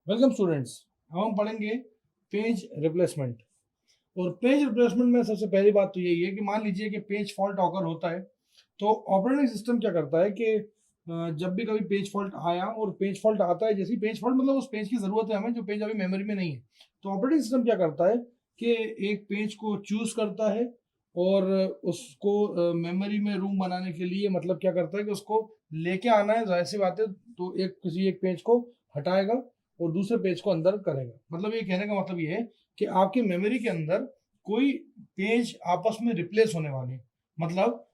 Welcome students. अब हम पढ़ेंगे पेज रिप्लेसमेंट। और पेज रिप्लेसमेंट में सबसे पहली बात तो यही है कि मान लीजिए कि पेज फॉल्ट ऑकर होता है तो ऑपरेटिंग सिस्टम क्या करता है कि जब भी कभी पेज फॉल्ट आया और पेज फॉल्ट आता है, जैसे पेज फॉल्ट मतलब उस पेज की जरूरत है हमें जो पेज अभी मेमोरी में नहीं है, तो ऑपरेटिंग सिस्टम क्या करता है कि एक पेज को चूज करता है और उसको मेमोरी में रूम बनाने के लिए मतलब क्या करता है कि उसको लेके आना है। जाहिर सी बात है, तो किसी एक पेज को हटाएगा और दूसरे पेज को अंदर करेगा। मतलब ये कहने का मतलब ये है कि आपकी मेमोरी के अंदर कोई पेज आपस में रिप्लेस होने वाले हैं। मतलब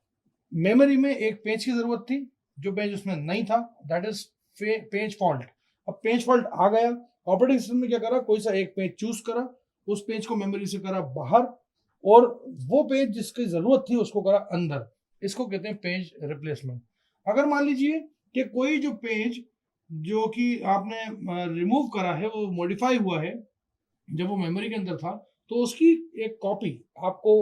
मेमोरी में एक पेज की जरूरत थी, जो पेज उसमें नहीं था, दैट इज पेज फॉल्ट। अब पेज फॉल्ट आ गया, ऑपरेटिंग सिस्टम ने क्या करा, कोई सा एक पेज चूज करा, उस पेज को मेमोरी से करा बाहर और वो पेज जिसकी जरूरत थी उसको करा अंदर। इसको कहते हैं पेज रिप्लेसमेंट। अगर मान लीजिए कि कोई जो पेज जो कि आपने रिमूव करा है वो मॉडिफाई हुआ है जब वो मेमोरी के अंदर था, तो उसकी एक कॉपी आपको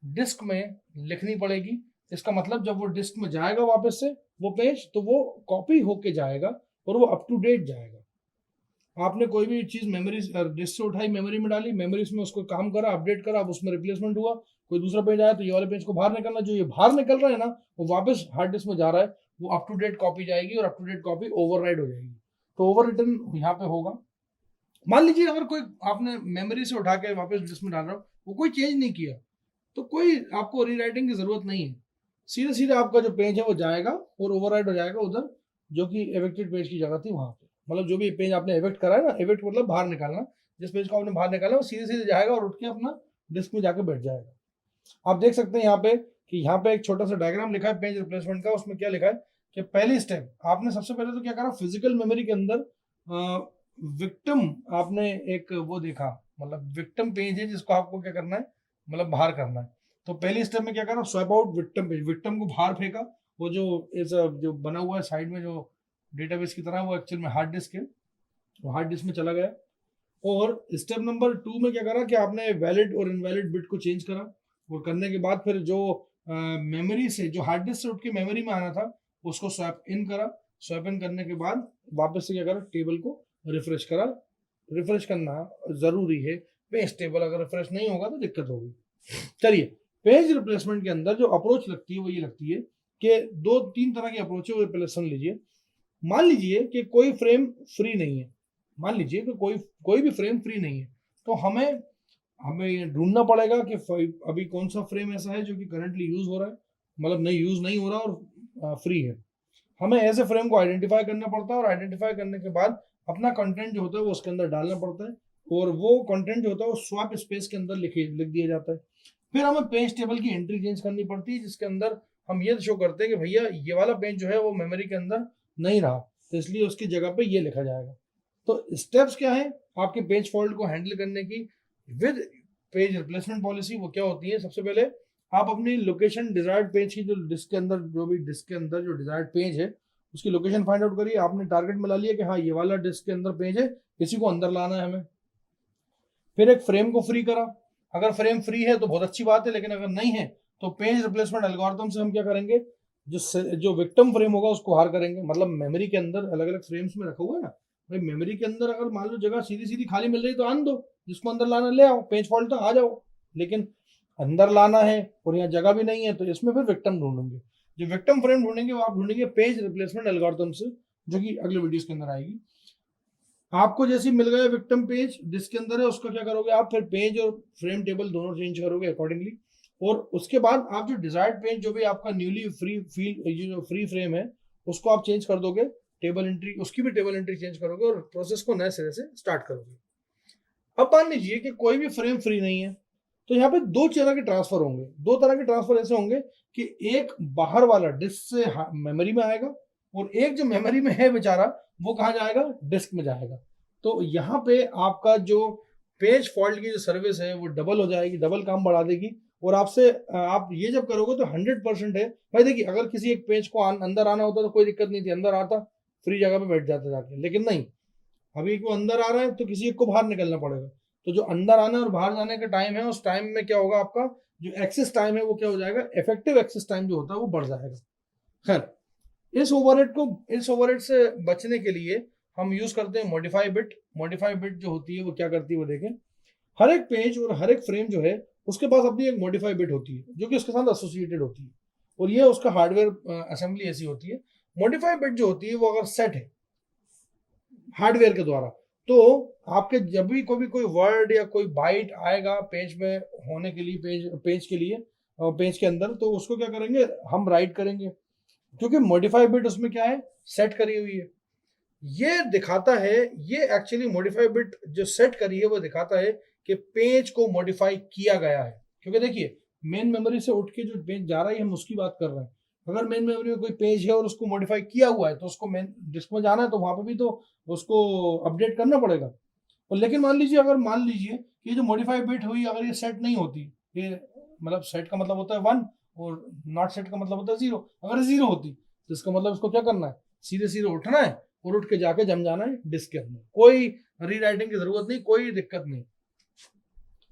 डिस्क में लिखनी पड़ेगी। इसका मतलब जब वो डिस्क में जाएगा वापस से वो पेज, तो वो कॉपी होके जाएगा और वो अप टू डेट जाएगा। आपने कोई भी चीज मेमोरी डिस्क से उठाई, मेमोरी में डाली, मेमोरीज में उसको काम करा, अपडेट करा, अब उसमें रिप्लेसमेंट हुआ, कोई दूसरा पेज आया तो ये वाले पेज को बाहर निकलना, जो ये बाहर निकल रहा है ना वो वापस हार्ड डिस्क में जा रहा है, वो अप टू डेट कॉपी जाएगी और up to date copy override हो जाएगी। तो ओवर रिटर्न यहाँ पे होगा। मान लीजिए अगर कोई आपने मेमोरी से उठा के वापस डिस्क में डाल रहा हो, वो कोई चेंज नहीं किया, तो कोई आपको रीराइटिंग की जरूरत नहीं है। सीधे सीधे आपका जो पेज है वो जाएगा और ओवरराइड हो जाएगा उधर जो कि एविक्टेड पेज की जगह थी वहां पे। मतलब जो भी पेज आपने एविक्ट करा है ना, एविक्ट मतलब बाहर निकालना, जिस पेज को आपने बाहर निकाला वो सीधे सीधे जाएगा और उठ के अपना डिस्क में जाकर बैठ जाएगा। आप देख सकते हैं यहाँ पे कि यहाँ पे एक छोटा सा डायग्राम लिखा है पेज रिप्लेसमेंट का। उसमें क्या लिखा है कि पहली स्टेप आपने सबसे पहले तो क्या करा, फिजिकल मेमोरी के अंदर विक्टिम आपने एक वो देखा, मतलब विक्टिम पेज है जिसको आपको क्या करना है, मतलब बाहर करना है। तो पहली स्टेप में क्या करा, swap out victim page, victim को बाहर फेंका। वो जो इस जो बना हुआ है साइड में जो डेटाबेस की तरह, वो एक्चुअल में हार्ड डिस्क है, वो हार्ड डिस्क में चला गया। और स्टेप नंबर 2 में क्या करा कि आपने वैलिड और इनवैलिड बिट को चेंज करा। और करने के बाद फिर जो मेमोरी से, जो हार्ड डिस्क से उठ के मेमोरी में आना था, उसको स्वैप इन करा। स्वैप इन करने के बाद वापस से क्या करा, टेबल को रिफ्रेश करा। रिफ्रेश करना जरूरी है, पेज टेबल अगर रिफ्रेश नहीं होगा तो दिक्कत होगी। चलिए, पेज रिप्लेसमेंट के अंदर जो अप्रोच लगती है वो ये लगती है कि दो तीन तरह की अप्रोच है, वो पहले सुन लीजिए। मान लीजिए कि कोई फ्रेम फ्री नहीं है, मान लीजिए कि कोई कोई भी फ्रेम फ्री नहीं है, तो हमें हमें ये ढूंढना पड़ेगा कि अभी कौन सा फ्रेम ऐसा है जो कि करंटली यूज हो रहा है, मतलब नहीं यूज नहीं हो रहा और फ्री है। हमें ऐसे फ्रेम को आइडेंटिफाई करना पड़ता है और आइडेंटिफाई करने के बाद अपना कंटेंट जो होता है वो उसके अंदर डालना पड़ता है और वो कंटेंट जो होता है वो स्वैप स्पेस के अंदर लिख दिया जाता है। फिर हमें पेज टेबल की एंट्री चेंज करनी पड़ती है जिसके अंदर हम ये शो करते हैं कि भैया ये वाला पेज जो है वो मेमोरी के अंदर नहीं रहा, तो इसलिए उसकी जगह पे ये लिखा जाएगा। तो स्टेप्स क्या है आपके पेज फॉल्ट को हैंडल करने की विद पेज रिप्लेसमेंट पॉलिसी? वो क्या होती है, सबसे पहले आप अपनी लोकेशन डिजायर्ड पेज की, जो डिस्क के अंदर जो भी डिस्क के अंदर जो डिजायर्ड पेज है उसकी लोकेशन फाइंड आउट करिए। आपने टारगेट में ला लिया कि हाँ ये वाला डिस्क के अंदर पेज है, इसी को अंदर लाना है हमें। फिर एक फ्रेम को फ्री करा। अगर फ्रेम फ्री है तो बहुत अच्छी बात है, लेकिन अगर नहीं है तो पेज रिप्लेसमेंट एल्गोरिथम से हम क्या करेंगे, जो विक्टिम फ्रेम होगा उसको बाहर करेंगे। मतलब मेमोरी के अंदर अलग अलग फ्रेम्स में रखा हुआ है ना भाई, मेमोरी के अंदर अगर मान लो जगह सीधी सीधी खाली मिल रही तो आन दो, जिसको अंदर लाना ले आओ, पेज फॉल्ट तो आ जाओ। लेकिन अंदर लाना है और यहाँ जगह भी नहीं है, तो इसमें फिर विक्टिम ढूंढेंगे। जो विक्टिम फ्रेम ढूंढेंगे वो आप ढूंढेंगे पेज रिप्लेसमेंट एल्गोरिथम से, जो कि अगले वीडियोस के अंदर आएगी। आपको जैसे मिल गया विक्टिम पेज जिसके अंदर है, उसका क्या करोगे आप, फिर पेज और फ्रेम टेबल दोनों चेंज करोगे अकॉर्डिंगली। और उसके बाद आप जो डिजायर्ड पेज, जो भी आपका न्यूली फ्री फील जो फ्री फ्रेम है, उसको आप चेंज कर दोगे, टेबल एंट्री, उसकी भी टेबल एंट्री चेंज करोगे और प्रोसेस को नए सिरे से स्टार्ट करोगे। अब मान लीजिए कि कोई भी फ्रेम फ्री नहीं है, तो यहाँ पे दो तरह के ट्रांसफर होंगे। दो तरह के ट्रांसफर ऐसे होंगे कि एक बाहर वाला डिस्क से मेमोरी में आएगा और एक जो मेमोरी में है बेचारा वो कहाँ जाएगा, डिस्क में जाएगा। तो यहाँ पे आपका जो पेज फॉल्ट की जो सर्विस है वो डबल हो जाएगी, डबल काम बढ़ा देगी। और आपसे आप ये जब करोगे तो 100% है भाई। देखिए, अगर किसी एक पेज को अंदर आना होता तो कोई दिक्कत नहीं थी, अंदर आता फ्री जगह पे बैठ जाता जाके, लेकिन नहीं, अभी वो अंदर आ रहा है तो किसी एक को बाहर निकलना पड़ेगा। तो जो अंदर आने और बाहर जाने का टाइम है, उस टाइम में क्या होगा, आपका जो एक्सेस टाइम है वो क्या हो जाएगा, इफेक्टिव एक्सेस टाइम जो होता है वो बढ़ जाएगा। खैर, इस ओवरहेड से बचने के लिए हम यूज करते हैं मॉडिफाई बिट। मॉडिफाई बिट जो होती है वो क्या करती है वो देखें, हर एक पेज और हर एक फ्रेम जो है उसके पास अपनी एक मॉडिफाई बिट होती है जो कि उसके साथ एसोसिएटेड होती है, और ये उसका हार्डवेयर असेंबली ऐसी होती है। मॉडिफाई बिट जो होती है वो अगर सेट है हार्डवेयर के द्वारा, तो आपके जब भी कोई वर्ड या कोई बाइट आएगा पेज में होने के लिए, पेज के लिए, पेज के अंदर, तो उसको क्या करेंगे, हम राइट करेंगे, क्योंकि मॉडिफाई बिट उसमें क्या है, सेट करी हुई है। ये दिखाता है, ये एक्चुअली मॉडिफाई बिट जो सेट करी है वो दिखाता है कि पेज को मॉडिफाई किया गया है। क्योंकि देखिए मेन मेमोरी से उठ के जो पेज जा रहा है हम उसकी बात कर रहे हैं। अगर मेन मेमोरी में कोई पेज है और उसको मॉडिफाई किया हुआ है तो उसको मेन डिस्क में जाना है तो वहां पे भी तो उसको अपडेट करना पड़ेगा। और लेकिन मान लीजिए, अगर मान लीजिए कि ये जो मॉडिफाई बिट हुई अगर ये सेट नहीं होती, ये मतलब सेट का मतलब होता है 1 और नॉट सेट का मतलब होता है 0, अगर 0 होती तो इसका मतलब इसको क्या करना है, सीधे सीधे उठना है और उठ के जाके जम जाना है डिस्क के अंदर, कोई रीराइटिंग की जरूरत नहीं, कोई दिक्कत नहीं।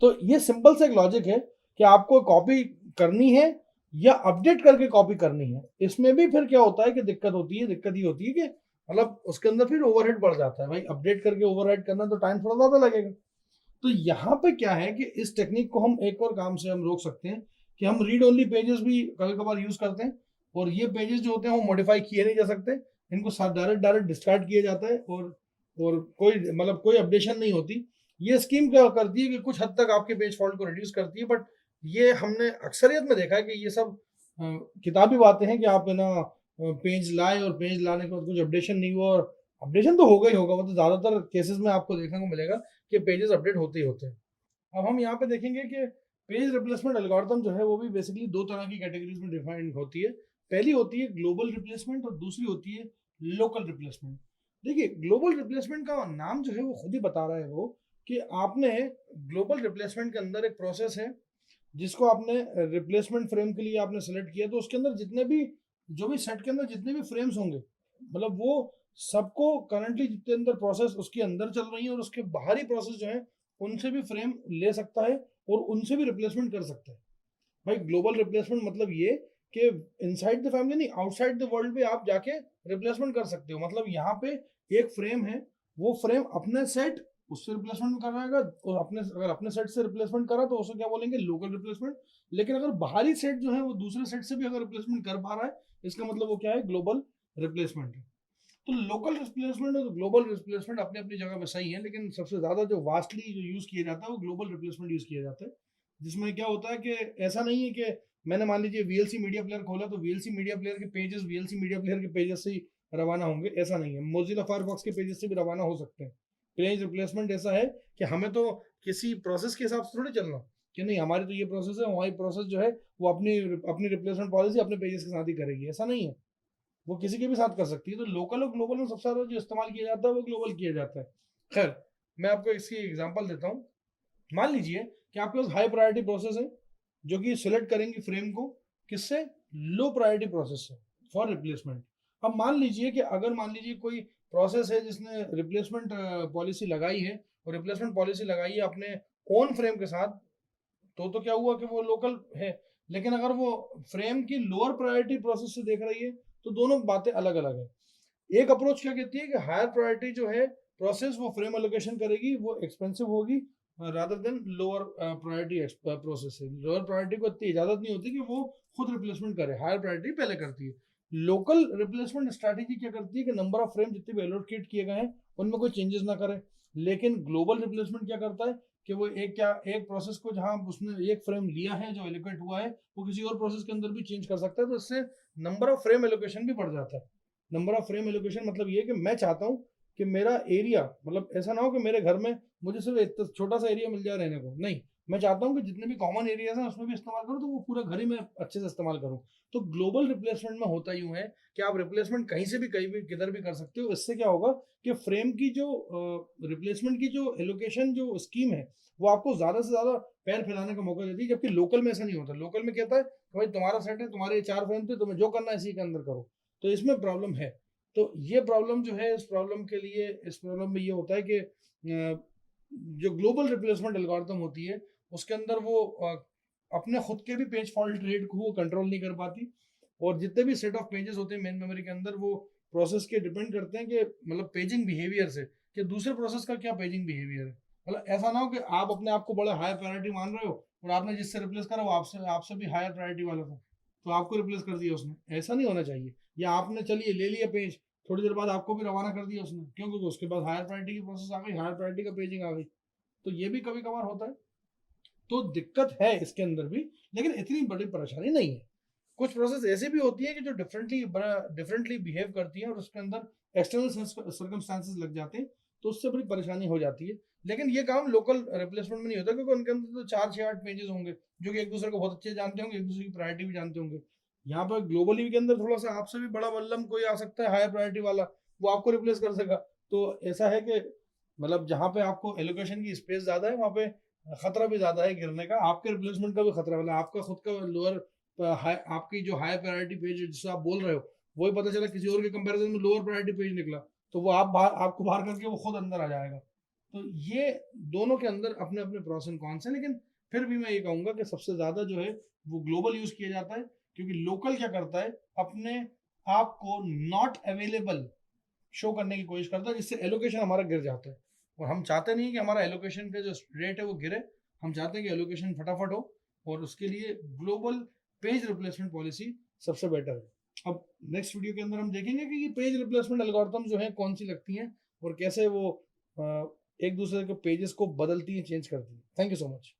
तो ये सिंपल सा एक लॉजिक है कि आपको कॉपी करनी है या अपडेट करके कॉपी करनी है। इसमें भी फिर क्या होता है कि दिक्कत होती है, दिक्कत ये होती है कि मतलब उसके अंदर फिर ओवरहेड बढ़ जाता है भाई, अपडेट करके ओवरराइट करना तो टाइम थोड़ा ज्यादा लगेगा। तो यहाँ पे क्या है कि इस टेक्निक को हम एक और काम से हम रोक सकते हैं कि हम रीड ओनली पेजेस भी कभी कभार यूज करते हैं, और ये पेजेस जो होते हैं वो मॉडिफाई किए नहीं जा सकते, इनको डायरेक्ट डायरेक्ट डिस्कार्ड किया जाता है, और कोई मतलब कोई अपडेशन नहीं होती। ये स्कीम क्या करती है कि कुछ हद तक आपके पेज फॉल्ट को रिड्यूस करती है, बट ये हमने अक्सरियत में देखा है कि ये सब किताबी बातें हैं कि आप है ना पेज लाए और पेज लाने के बाद कुछ अपडेशन नहीं हुआ, और अपडेशन तो होगा ही होगा, वो तो ज्यादातर केसेस में आपको देखने को मिलेगा कि पेजेस अपडेट होते ही होते हैं। अब हम यहाँ पे देखेंगे कि पेज रिप्लेसमेंट एल्गोरिथम जो है वो भी बेसिकली दो तरह की कैटेगरीज में डिफाइंड होती है। पहली होती है ग्लोबल रिप्लेसमेंट और दूसरी होती है लोकल रिप्लेसमेंट। देखिए ग्लोबल रिप्लेसमेंट का नाम जो है वो खुद ही बता रहा है वो कि आपने ग्लोबल रिप्लेसमेंट के अंदर एक प्रोसेस है जिसको आपने रिप्लेसमेंट फ्रेम के लिए आपने सेलेक्ट किया, तो उसके अंदर जितने भी जो भी सेट के अंदर जितने भी फ्रेम्स होंगे मतलब वो सबको करंटली जितने अंदर प्रोसेस उसके अंदर चल रही है और उसके बाहरी प्रोसेस जो है उनसे भी फ्रेम ले सकता है और उनसे भी रिप्लेसमेंट कर सकता है। भाई ग्लोबल रिप्लेसमेंट मतलब ये कि इनसाइड द फैमिली नहीं, आउटसाइड द वर्ल्ड पे आप जाके रिप्लेसमेंट कर सकते हो। मतलब यहाँ पे एक फ्रेम है, वो फ्रेम अपने सेट उससे रिप्लेसमेंट कराएगा, और अपने अगर अपने सेट से रिप्लेसमेंट करा तो उसे क्या बोलेंगे, लोकल रिप्लेसमेंट। लेकिन अगर बाहरी सेट जो है वो दूसरे सेट से भी अगर रिप्लेसमेंट कर पा रहा है, इसका मतलब वो क्या है, ग्लोबल रिप्लेसमेंट है। तो लोकल रिप्लेसमेंट और ग्लोबल रिप्लेसमेंट अपनी अपनी जगह पे सही है, लेकिन सबसे ज्यादा जो वास्टली जो यूज किया जाता है वो ग्लोबल रिप्लेसमेंट यूज किया जाता है। जिसमें क्या होता है कि ऐसा नहीं है कि मैंने मान लीजिए वीएलसी मीडिया प्लेयर खोला तो वीएलसी मीडिया प्लेयर के पेजेस वीएलसी मीडिया प्लेयर के पेजेस से ही रवाना होंगे, ऐसा नहीं है। मोजिला फायरफॉक्स के पेजेस से भी रवाना हो सकते हैं। पेज रिप्लेसमेंट ऐसा है कि हमें तो किसी प्रोसेस के हिसाब से थोड़ी चलना कि नहीं हमारी तो ये प्रोसेस है, हमारी प्रोसेस जो है वो अपनी अपनी रिप्लेसमेंट पॉलिसी अपने पेजेस के साथ ही करेगी, ऐसा नहीं है, वो किसी के भी साथ कर सकती है। तो लोकल और ग्लोबल में सबसे ज्यादा जो इस्तेमाल किया जाता है वो ग्लोबल किया जाता है। खैर मैं आपको इसकी एग्जांपल देता हूँ। मान लीजिए कि आपके पास हाई प्रायोरिटी प्रोसेस है जो कि सिलेक्ट करेंगी फ्रेम को किससे, लो प्रायोरिटी प्रोसेस से फॉर रिप्लेसमेंट। अब मान लीजिए कि अगर मान लीजिए कोई प्रोसेस है जिसने रिप्लेसमेंट पॉलिसी लगाई है और रिप्लेसमेंट पॉलिसी लगाई है अपने ओन फ्रेम के साथ, तो क्या हुआ कि वो लोकल है। लेकिन अगर वो फ्रेम की लोअर प्रायोरिटी प्रोसेस से देख रही है तो दोनों बातें अलग अलग है। एक अप्रोच क्या कहती है कि हायर प्रायोरिटी जो है प्रोसेस वो फ्रेम एलोकेशन करेगी, वो एक्सपेंसिव होगी rather than lower priority process है। लोअर प्रायोरिटी को इतनी इजाजत नहीं होती कि वो खुद रिप्लेसमेंट करे, हायर प्रायोरिटी पहले करती है। लोकल रिप्लेसमेंट स्ट्रैटेजी क्या करती है कि नंबर ऑफ फ्रेम जितने भी एलोकेट किए गए हैं उनमें कोई चेंजेस ना करे। लेकिन ग्लोबल रिप्लेसमेंट क्या करता है कि वो एक प्रोसेस को जहां उसने एक फ्रेम लिया है जो एलोकेट हुआ है वो किसी और प्रोसेस के अंदर भी चेंज कर सकता है, तो इससे नंबर ऑफ फ्रेम एलोकेशन भी बढ़ जाता है। नंबर ऑफ फ्रेम एलोकेशन मतलब ये कि मैं चाहता हूँ कि मेरा एरिया, मतलब ऐसा ना हो कि मेरे घर में मुझे सिर्फ एक छोटा सा एरिया मिल जाए रहने को, नहीं, मैं चाहता हूँ कि जितने भी कॉमन एरियाज हैं उसमें भी इस्तेमाल करूँ तो वो पूरा घर ही मैं अच्छे से इस्तेमाल करूँ। तो ग्लोबल रिप्लेसमेंट में होता यूं है कि आप रिप्लेसमेंट कहीं से भी कहीं भी किधर भी कर सकते हो। इससे क्या होगा कि फ्रेम की जो रिप्लेसमेंट की जो एलोकेशन जो स्कीम है वो आपको ज्यादा से ज्यादा पैर फैलाने का मौका देती है, जबकि लोकल में ऐसा नहीं होता। लोकल में कहता है कि भाई तुम्हारा सेट है, तुम्हारे 4 फ्रेम थे, तुम्हें जो करना है इसी के अंदर करो। तो इसमें प्रॉब्लम है। तो ये प्रॉब्लम जो है, इस प्रॉब्लम में ये होता है कि जो ग्लोबल रिप्लेसमेंट एल्गोरिथम होती है उसके अंदर वो अपने खुद के भी पेज फॉल्ट रेट को वो कंट्रोल नहीं कर पाती, और जितने भी सेट ऑफ पेजेस होते हैं मेन मेमोरी के अंदर वो प्रोसेस के डिपेंड करते हैं कि मतलब पेजिंग बिहेवियर से कि दूसरे प्रोसेस का क्या पेजिंग बिहेवियर है। मतलब ऐसा ना हो कि आप अपने आप को बड़ा हाई प्रायोरिटी मान रहे हो और आपने जिससे रिप्लेस करा वो आपसे आपसे भी हायर प्रायोरिटी वाला था, तो आपको रिप्लेस कर दिया उसने। ऐसा नहीं होना चाहिए। या आपने चलिए ले लिया पेज, थोड़ी देर बाद आपको भी रवाना कर दिया उसने, क्यों? क्योंकि उसके बाद हायर प्रायोरिटी की प्रोसेस आ गई, हायर प्रायोरिटी का पेजिंग आ गई। तो ये भी कभी कभार होता है। तो दिक्कत है इसके अंदर भी, लेकिन इतनी बड़ी परेशानी नहीं है। कुछ प्रोसेस ऐसे भी होती है कि जो डिफरेंटली बिहेव करती है और उसके अंदर एक्सटर्नल सर्कमस्टांसेस लग जाते हैं, तो उससे बड़ी परेशानी हो जाती है। लेकिन ये काम लोकल रिप्लेसमेंट में नहीं होता, क्योंकि उनके अंदर तो 4 6 8 पेजेस होंगे जो कि एक दूसरे को बहुत अच्छे जानते होंगे, एक दूसरे की प्रायोरिटी भी जानते होंगे। यहाँ पर ग्लोबली के अंदर थोड़ा सा आपसे भी बड़ा बल्लम कोई आ सकता है हायर प्रायोरिटी वाला, वो आपको रिप्लेस कर सकेगा। तो ऐसा है कि मतलब जहाँ पे आपको एलोकेशन की स्पेस ज्यादा है, वहाँ पे खतरा भी ज्यादा है गिरने का, आपके रिप्लेसमेंट का भी खतरा है। मतलब आपका खुद का लोअर, आपकी जो हाई प्रायोरिटी पेज जिससे आप बोल रहे हो, वही पता चला किसी और के कंपैरिजन में लोअर प्रायोरिटी पेज निकला, तो वो आप बाहर, आपको बाहर करके वो खुद अंदर आ जाएगा। तो ये दोनों के अंदर अपने अपने प्रॉस एंड कॉन्स हैं। लेकिन फिर भी मैं ये कहूंगा कि सबसे ज्यादा जो है वो ग्लोबल यूज किया जाता है, क्योंकि लोकल क्या करता है, अपने आप को नॉट अवेलेबल शो करने की कोशिश करता है, जिससे एलोकेशन हमारा गिर जाता है। और हम चाहते नहीं कि हमारा एलोकेशन का जो रेट है वो गिरे, हम चाहते हैं कि एलोकेशन फटाफट हो। और उसके लिए ग्लोबल पेज रिप्लेसमेंट पॉलिसी सबसे बेटर है। अब नेक्स्ट वीडियो के अंदर हम देखेंगे कि ये पेज रिप्लेसमेंट एल्गोरिथम जो है कौन सी लगती हैं और कैसे वो एक दूसरे के पेजेस को बदलती हैं, चेंज करती हैं। Thank you so much.